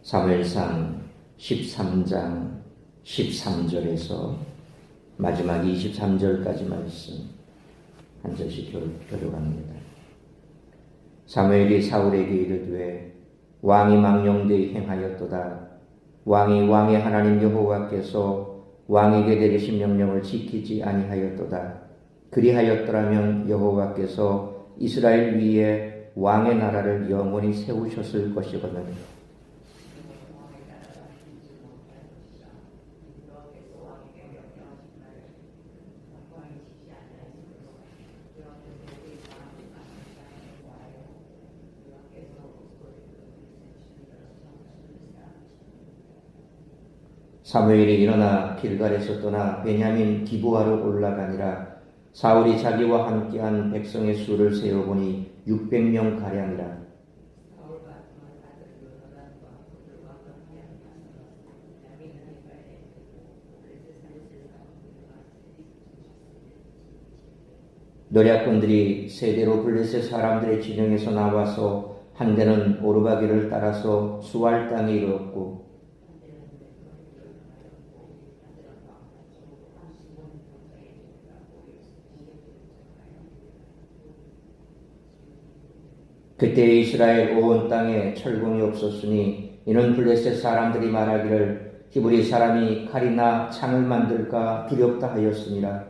사무엘상 13장 13절에서 마지막 23절까지 말씀 한 절씩 교독합니다. 사무엘이 사울에게 이르되 왕이 망령되이 행하였도다. 왕이 왕의 하나님 여호와께서 왕에게 내리신 명령을 지키지 아니하였도다. 그리하였더라면 여호와께서 이스라엘 위에 왕의 나라를 영원히 세우셨을 것이거든. 사무엘이 일어나 길갈에서 떠나 베냐민 기브아로 올라가니라. 사울이 자기와 함께한 백성의 수를 세어보니 600명 가량이라. 노략군들이 세대로 블레셋 사람들의 진영에서 나와서 한 대는 오르바기를 따라서 수알 땅에 이르렀고 그때 이스라엘 온 땅에 철공이 없었으니 이는 블레셋 사람들이 말하기를 히브리 사람이 칼이나 창을 만들까 두렵다 하였습니다.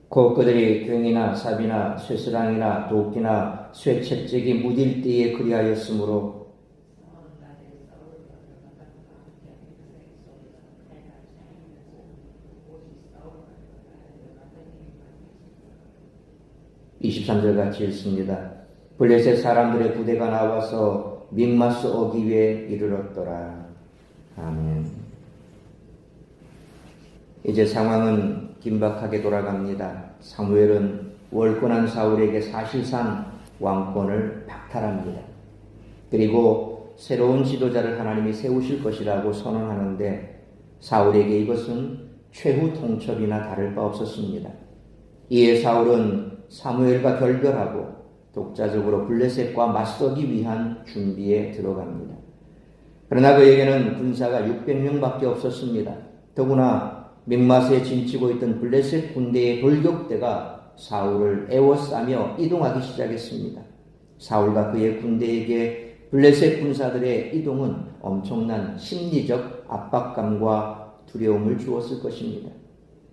곧 그들이 괭이나 삽이나 쇠스랑이나 도끼나 쇠채찍이 무딜 때에 그리하였으므로 (23절) 같이 읽습니다. 블레셋 사람들의 부대가 나와서 믹마스 어귀에 이르렀더라. 아멘. 이제 상황은 긴박하게 돌아갑니다. 사무엘은 월권한 사울에게 사실상 왕권을 박탈합니다. 그리고 새로운 지도자를 하나님이 세우실 것이라고 선언하는데 사울에게 이것은 최후 통첩이나 다를 바 없었습니다. 이에 사울은 사무엘과 결별하고 독자적으로 블레셋과 맞서기 위한 준비에 들어갑니다. 그러나 그에게는 군사가 600명밖에 없었습니다. 더구나 믹마스에 진치고 있던 블레셋 군대의 돌격대가 사울을 에워싸며 이동하기 시작했습니다. 사울과 그의 군대에게 블레셋 군사들의 이동은 엄청난 심리적 압박감과 두려움을 주었을 것입니다.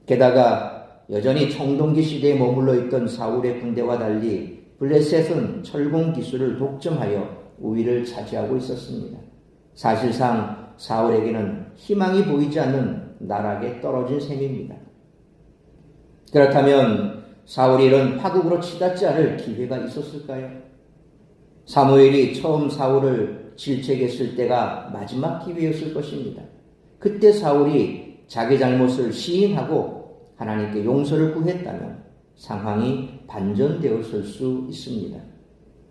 게다가 여전히 청동기 시대에 머물러 있던 사울의 군대와 달리 블레셋은 철공 기술을 독점하여 우위를 차지하고 있었습니다. 사실상 사울에게는 희망이 보이지 않는 나락에 떨어진 셈입니다. 그렇다면 사울이 이런 파국으로 치닫지 않을 기회가 있었을까요? 사무엘이 처음 사울을 질책했을 때가 마지막 기회였을 것입니다. 그때 사울이 자기 잘못을 시인하고 하나님께 용서를 구했다면 상황이 반전되었을 수 있습니다.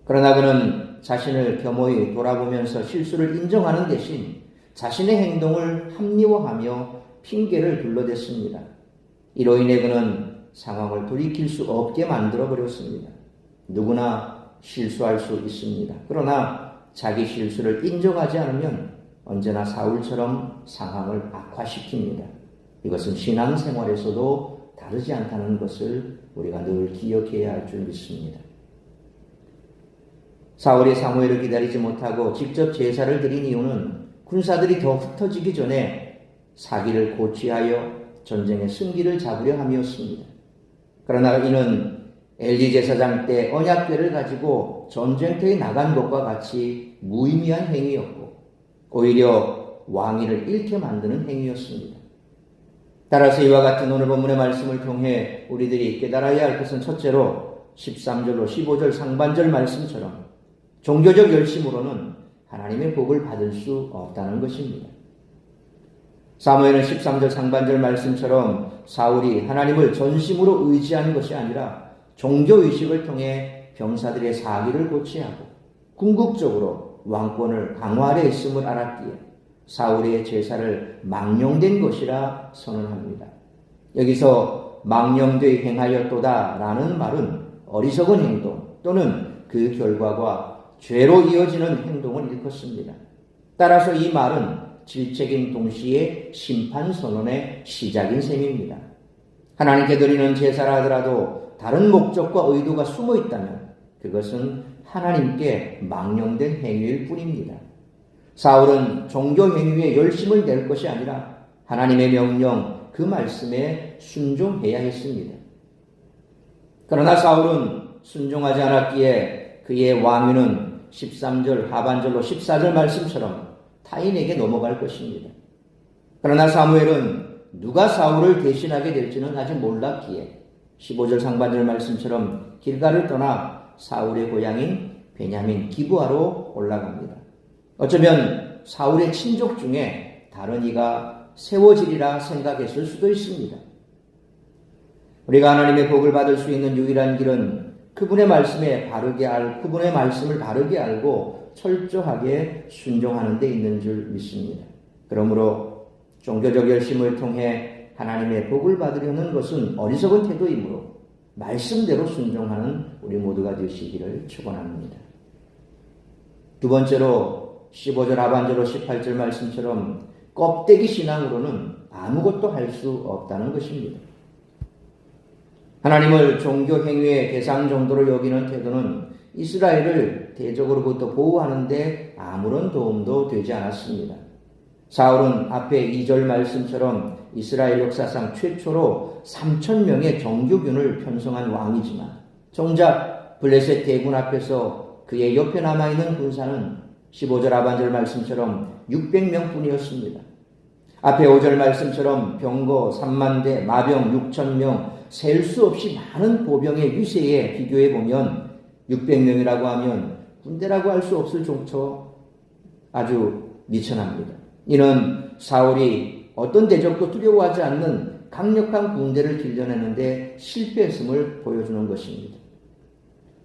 그러나 그는 자신을 겸허히 돌아보면서 실수를 인정하는 대신 자신의 행동을 합리화하며 핑계를 둘러댔습니다. 이로 인해 그는 상황을 돌이킬 수 없게 만들어버렸습니다. 누구나 실수할 수 있습니다. 그러나 자기 실수를 인정하지 않으면 언제나 사울처럼 상황을 악화시킵니다. 이것은 신앙생활에서도 다르지 않다는 것을 우리가 늘 기억해야 할 줄 믿습니다. 사울이 사무엘을 기다리지 못하고 직접 제사를 드린 이유는 군사들이 더 흩어지기 전에 사기를 고취하여 전쟁의 승기를 잡으려 함이었습니다. 그러나 이는 엘리 제사장 때 언약궤를 가지고 전쟁터에 나간 것과 같이 무의미한 행위였고 오히려 왕위를 잃게 만드는 행위였습니다. 따라서 이와 같은 오늘 본문의 말씀을 통해 우리들이 깨달아야 할 것은 첫째로 13절로 15절 상반절 말씀처럼 종교적 열심으로는 하나님의 복을 받을 수 없다는 것입니다. 사무엘은 13절 상반절 말씀처럼 사울이 하나님을 전심으로 의지하는 것이 아니라 종교의식을 통해 병사들의 사기를 고치하고 궁극적으로 왕권을 강화하려 했음을 알았기에 사울의 제사를 망령된 것이라 선언합니다. 여기서 망령되이 행하였도다 라는 말은 어리석은 행동 또는 그 결과가 죄로 이어지는 행동을 일컫습니다. 따라서 이 말은 질책인 동시에 심판 선언의 시작인 셈입니다. 하나님께 드리는 제사라 하더라도 다른 목적과 의도가 숨어 있다면 그것은 하나님께 망령된 행위일 뿐입니다. 사울은 종교 행위에 열심을 낼 것이 아니라 하나님의 명령, 그 말씀에 순종해야 했습니다. 그러나 사울은 순종하지 않았기에 그의 왕위는 13절 하반절로 14절 말씀처럼 타인에게 넘어갈 것입니다. 그러나 사무엘은 누가 사울을 대신하게 될지는 아직 몰랐기에 15절 상반절 말씀처럼 길가를 떠나 사울의 고향인 베냐민 기브아로 올라갑니다. 어쩌면 사울의 친족 중에 다른 이가 세워지리라 생각했을 수도 있습니다. 우리가 하나님의 복을 받을 수 있는 유일한 길은 그분의 말씀을 바르게 알고 철저하게 순종하는 데 있는 줄 믿습니다. 그러므로 종교적 열심을 통해 하나님의 복을 받으려는 것은 어리석은 태도이므로 말씀대로 순종하는 우리 모두가 되시기를 축원합니다. 두 번째로 15절 하반절로 18절 말씀처럼 껍데기 신앙으로는 아무것도 할 수 없다는 것입니다. 하나님을 종교 행위의 대상 정도로 여기는 태도는 이스라엘을 대적으로부터 보호하는 데 아무런 도움도 되지 않았습니다. 사울은 앞에 2절 말씀처럼 이스라엘 역사상 최초로 3,000명의 정규군을 편성한 왕이지만 정작 블레셋 대군 앞에서 그의 옆에 남아있는 군사는 15절 하반절 말씀처럼 600명 뿐이었습니다. 앞에 5절 말씀처럼 병거 3만 대, 마병 6,000명, 셀 수 없이 많은 보병의 유세에 비교해보면 600명이라고 하면 군대라고 할 수 없을 정도 아주 미천합니다. 이는 사울이 어떤 대적도 두려워하지 않는 강력한 군대를 길러내는데 실패했음을 보여주는 것입니다.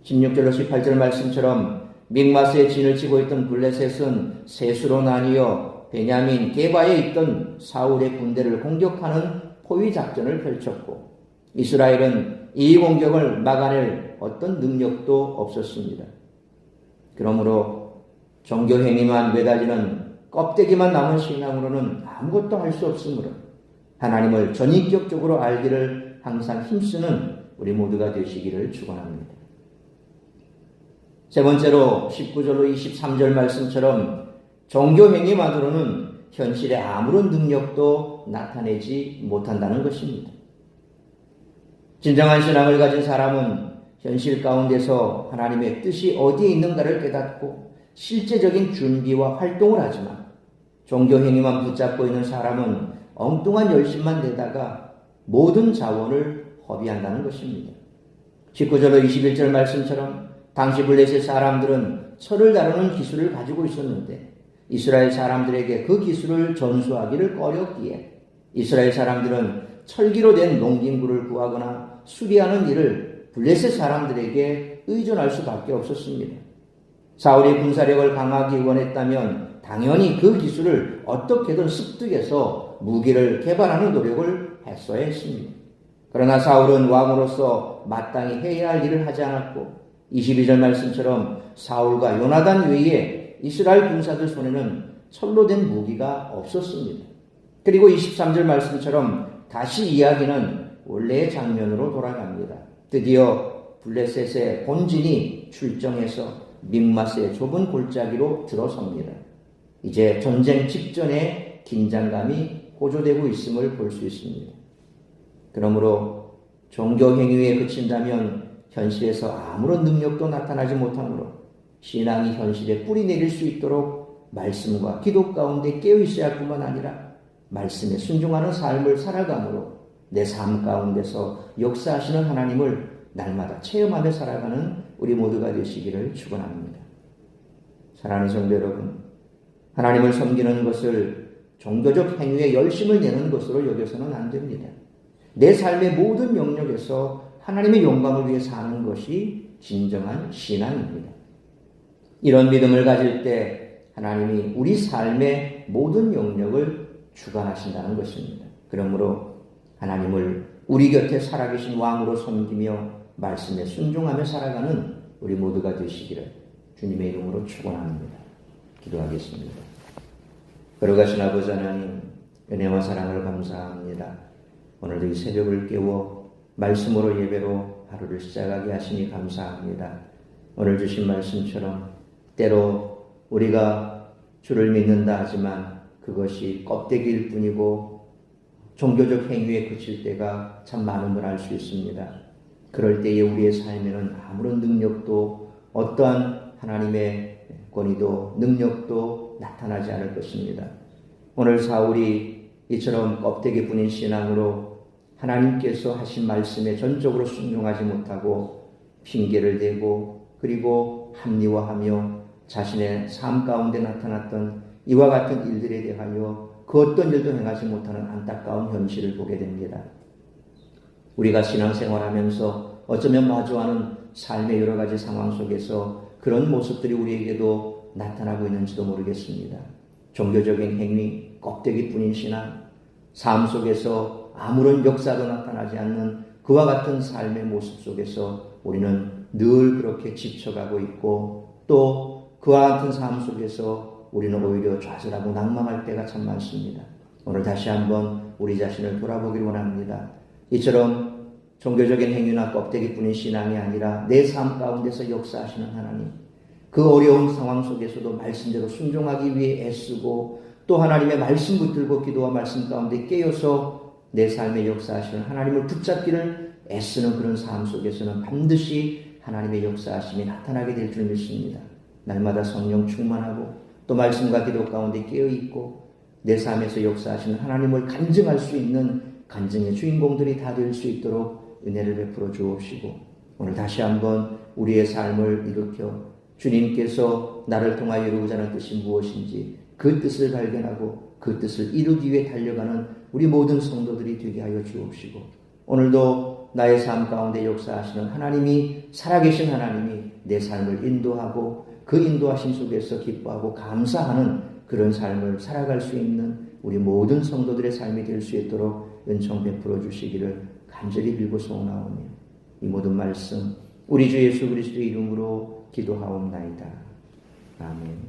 16절로 18절 말씀처럼 믹마스에 진을 치고 있던 블레셋은 세 수로 나뉘어 베냐민 게바에 있던 사울의 군대를 공격하는 포위 작전을 펼쳤고 이스라엘은 이 공격을 막아낼 어떤 능력도 없었습니다. 그러므로 종교 행위만 매달리는 껍데기만 남은 신앙으로는 아무것도 할 수 없으므로 하나님을 전인격적으로 알기를 항상 힘쓰는 우리 모두가 되시기를 축원합니다. 세 번째로 19절로 23절 말씀처럼 종교 행위만으로는 현실에 아무런 능력도 나타내지 못한다는 것입니다. 진정한 신앙을 가진 사람은 현실 가운데서 하나님의 뜻이 어디에 있는가를 깨닫고 실제적인 준비와 활동을 하지만 종교 행위만 붙잡고 있는 사람은 엉뚱한 열심만 내다가 모든 자원을 허비한다는 것입니다. 19절로 21절 말씀처럼 당시 블레셋 사람들은 철을 다루는 기술을 가지고 있었는데 이스라엘 사람들에게 그 기술을 전수하기를 꺼렸기에 이스라엘 사람들은 철기로 된 농긴구를 구하거나 수리하는 일을 블레셋 사람들에게 의존할 수밖에 없었습니다. 사울이 군사력을 강하게 원했다면 당연히 그 기술을 어떻게든 습득해서 무기를 개발하는 노력을 했어야 했습니다. 그러나 사울은 왕으로서 마땅히 해야 할 일을 하지 않았고 22절 말씀처럼 사울과 요나단 외에 이스라엘 군사들 손에는 철로 된 무기가 없었습니다. 그리고 23절 말씀처럼 다시 이야기는 원래의 장면으로 돌아갑니다. 드디어 블레셋의 본진이 출정해서 믹마스의 좁은 골짜기로 들어섭니다. 이제 전쟁 직전에 긴장감이 고조되고 있음을 볼 수 있습니다. 그러므로 종교 행위에 그친다면 현실에서 아무런 능력도 나타나지 못하므로 신앙이 현실에 뿌리 내릴 수 있도록 말씀과 기도 가운데 깨어 있어야 할 뿐만 아니라 말씀에 순종하는 삶을 살아감으로 내 삶 가운데서 역사하시는 하나님을 날마다 체험하며 살아가는 우리 모두가 되시기를 축원합니다. 사랑하는 성도 여러분, 하나님을 섬기는 것을 종교적 행위에 열심을 내는 것으로 여겨서는 안 됩니다. 내 삶의 모든 영역에서 하나님의 영광을 위해 사는 것이 진정한 신앙입니다. 이런 믿음을 가질 때 하나님이 우리 삶의 모든 영역을 주관하신다는 것입니다. 그러므로 하나님을 우리 곁에 살아계신 왕으로 섬기며 말씀에 순종하며 살아가는 우리 모두가 되시기를 주님의 이름으로 축원합니다. 기도하겠습니다. 걸어가신 아버지 하나님, 은혜와 사랑을 감사합니다. 오늘도 이 새벽을 깨워 말씀으로 예배로 하루를 시작하게 하시니 감사합니다. 오늘 주신 말씀처럼 때로 우리가 주를 믿는다 하지만 그것이 껍데기일 뿐이고 종교적 행위에 그칠 때가 참 많음을 알 수 있습니다. 그럴 때에 우리의 삶에는 아무런 능력도 어떠한 하나님의 권위도 능력도 나타나지 않을 것입니다. 오늘 사울이 이처럼 껍데기뿐인 신앙으로 하나님께서 하신 말씀에 전적으로 순종하지 못하고 핑계를 대고 그리고 합리화하며 자신의 삶 가운데 나타났던 이와 같은 일들에 대하여 그 어떤 일도 행하지 못하는 안타까운 현실을 보게 됩니다. 우리가 신앙생활하면서 어쩌면 마주하는 삶의 여러 가지 상황 속에서 그런 모습들이 우리에게도 나타나고 있는지도 모르겠습니다. 종교적인 행위, 껍데기뿐인 신앙, 삶 속에서 아무런 역사도 나타나지 않는 그와 같은 삶의 모습 속에서 우리는 늘 그렇게 지쳐가고 있고 또 그와 같은 삶 속에서 우리는 오히려 좌절하고 낭망할 때가 참 많습니다. 오늘 다시 한번 우리 자신을 돌아보기를 원합니다. 이처럼 종교적인 행위나 껍데기뿐인 신앙이 아니라 내 삶 가운데서 역사하시는 하나님, 그 어려운 상황 속에서도 말씀대로 순종하기 위해 애쓰고 또 하나님의 말씀 붙들고 기도와 말씀 가운데 깨어서 내 삶에 역사하시는 하나님을 붙잡기를 애쓰는 그런 삶 속에서는 반드시 하나님의 역사하심이 나타나게 될 줄 믿습니다. 날마다 성령 충만하고 또 말씀과 기도 가운데 깨어있고 내 삶에서 역사하시는 하나님을 간증할 수 있는 간증의 주인공들이 다 될 수 있도록 은혜를 베풀어 주옵시고 오늘 다시 한번 우리의 삶을 일으켜 주님께서 나를 통하여 이루고자 하는 뜻이 무엇인지 그 뜻을 발견하고 그 뜻을 이루기 위해 달려가는 우리 모든 성도들이 되게 하여 주옵시고 오늘도 나의 삶 가운데 역사하시는 하나님이 살아계신 하나님이 내 삶을 인도하고 그 인도하심 속에서 기뻐하고 감사하는 그런 삶을 살아갈 수 있는 우리 모든 성도들의 삶이 될 수 있도록 은총 베풀어 주시기를 간절히 빌고 소원하오며 이 모든 말씀 우리 주 예수 그리스도의 이름으로 기도하옵나이다. 아멘.